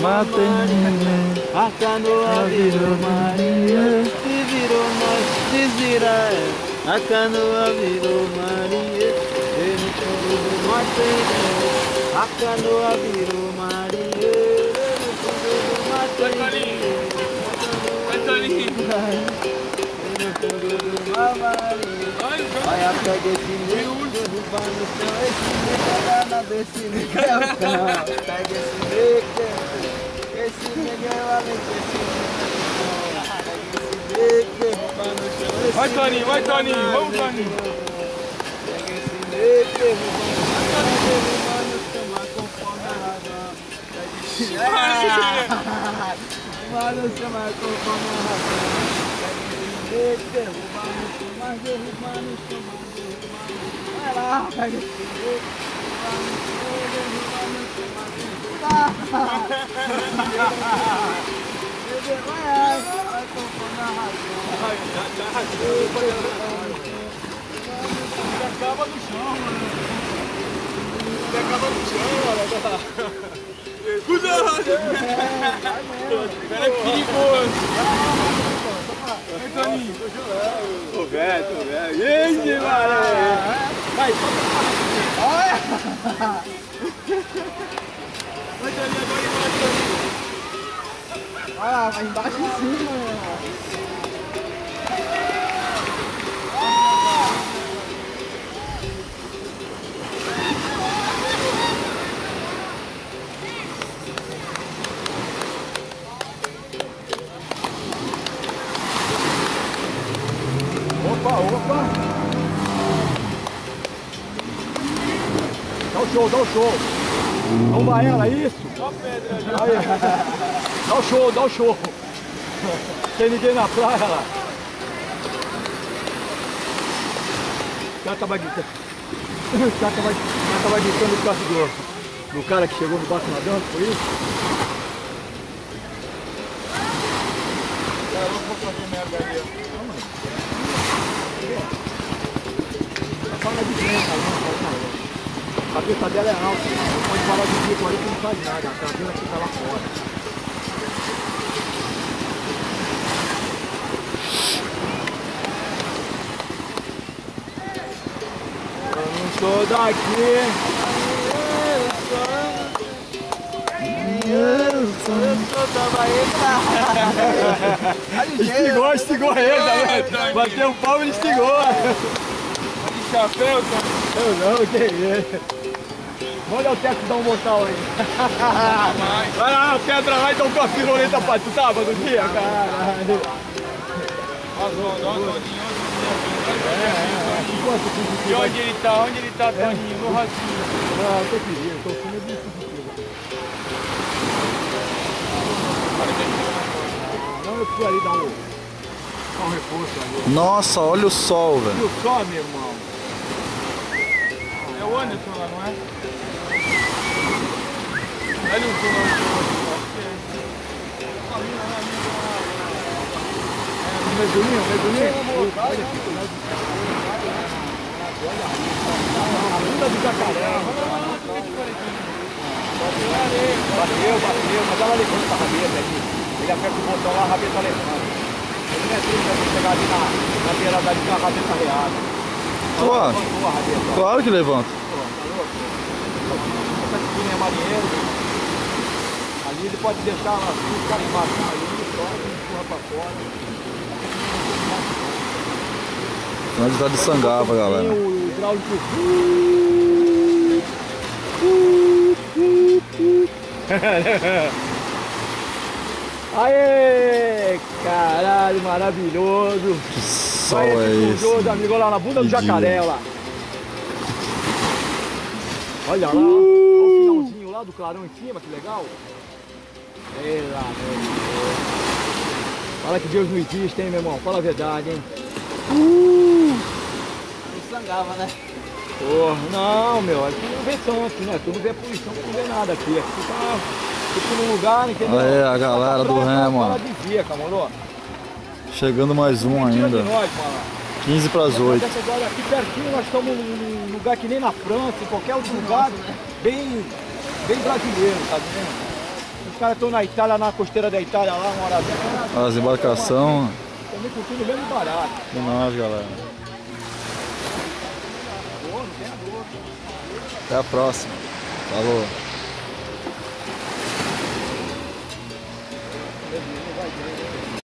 Maria, a canoa virou Maria, se virou nós, desvira a canoa virou Maria, e no fundo do mar tem a canoa virou Maria, e no fundo do mar tem e no fundo do mar Maria. Olha, pega esse meio, derruba no chão, esse meio desse Miguel, pega esse Miguel, além desse Miguel, derruba no chão. Vai, Toninho, vamos, Toninho. Pega esse meio, derruba no chão, mas conforme a razão. Mas no chão, mas conforme a razão. Derruba no chão, mas derruba no chão, mas derruba no chão. Vai lá, pega esse meio, derruba no chão, mas derruba no chão. Vai conforme a razão. Acaba no chão, mano. Acaba no chão, mano. Cuidado! Cara, é perigoso. Vai, Toninho. Tô velho. Ixi, mano. Vai, olha! Vai, Toninho, agora embaixo, Toninho. Ah, vai embaixo em cima, mano. Opa! Dá o show! Vamos lá, ela, isso! Só pedra ali! Aí. Dá o show! Tem ninguém na praia lá! O cara tava gritando por causa do cara que chegou no barco nadando, foi isso? Cara, eu vou fazer merda ali. Fala de frente, a cabeça dela é alta, pode falar de bico ali que não faz nada, a cabeça fica lá fora. Eu não sou daqui. Eu sou da Bahia. Estigou ele, bateu o pau e estigou. Chapéu, cara? Eu não, que isso? Manda o teto dar um mortal aí. Vai lá, pedra lá e dá um piruleta pra tu, tá? No dia, caralho. E onde ele tá, Toninho? No ratinho. Não, eu tô querendo, tô com medo disso. Não, eu preciso ali dar um reforço ali. Nossa, olha o sol, velho. Olha o sol, meu irmão. É o Anderson lá, não é? Olha o som lá. Mergulhinho. A bunda do jacaré. Bateu, mas ela levanta a rabeta ali. Ele aperta o botão lá, a rabeta levanta. Ele não é triste pra chegar ali na beirada ali com a rabeta reada. Claro que levanta. Essa espinha é marinheiro. Ali ele pode deixar lá, os caras embaixo ali, sobe, empurra pra fora. Nós tá de Sangava, galera. O hidráulico. Aê, caralho, maravilhoso. Que sol vai é esse? Os amigos lá na bunda do jacaré, lá. Olha lá, olha o finalzinho lá do clarão em cima, que legal. Pelo amor de Deus. Fala que Deus não existe, hein, meu irmão? Fala a verdade, hein? Não sangava, né? Porra, não, meu, aqui não vê tanto, né? Tu não vê poluição, tu não vê nada aqui. Aqui tá tipo num lugar, entendeu? Aí, a galera do remo, ó. Chegando mais um ainda. 15 para as 8. Aqui pertinho nós estamos num lugar que nem na França, em qualquer outro lugar, bem brasileiro, tá vendo? Os caras estão na Itália, na costeira da Itália lá, uma hora dessa. As embarcações. Também curtindo mesmo barato. E nós, galera. Até a próxima. Falou.